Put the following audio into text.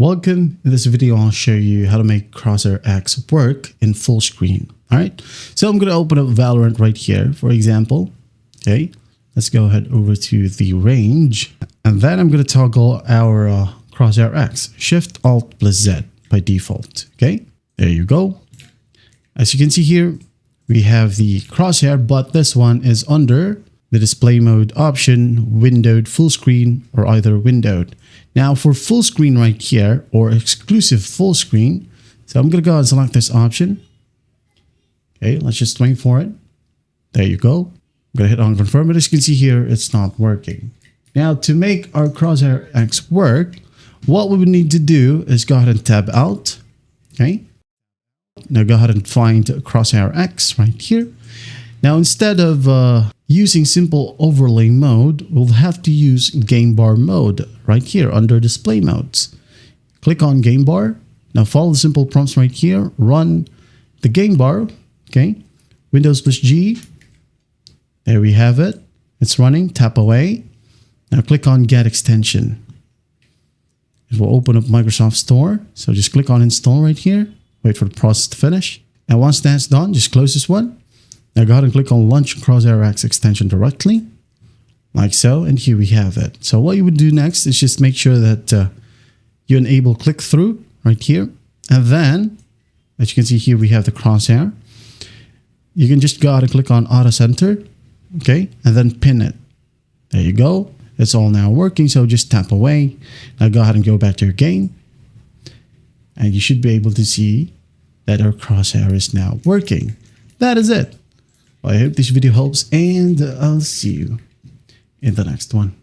Welcome. In this video, I'll show you how to make Crosshair X work in full screen. All right. So I'm going to open up Valorant right here, for example. Okay. Let's go ahead over to the range. And then I'm going to toggle our Crosshair X. Shift Alt plus Z by default. Okay. There you go. As you can see here, we have the crosshair, but this one is under the display mode option, windowed, full screen, or either windowed. Now for full screen right here, or exclusive full screen, so I'm going to go and select this option. Okay, let's just wait for it. There you go. I'm going to hit on confirm, but as you can see here, it's not working. Now to make our Crosshair X work, what we would need to do is go ahead and tab out. Okay. Now go ahead and find Crosshair X right here. Now instead of using simple overlay mode, we'll have to use game bar mode right here under display modes. Click on game bar. Now follow the simple prompts right here. Run the game bar. Okay. Windows plus G. There we have it. It's running. Tap away. Now click on get extension. It will open up Microsoft Store. So just click on install right here. Wait for the process to finish. And once that's done, just close this one. Now go ahead and click on Launch Crosshair X extension directly, like so, and here we have it. So what you would do next is just make sure that you enable click through right here. And then, as you can see here, we have the crosshair. You can just go ahead and click on Auto Center, okay, and then pin it. There you go. It's all now working, so just tap away. Now go ahead and go back to your game. And you should be able to see that our crosshair is now working. That is it. Well, I hope this video helps, and I'll see you in the next one.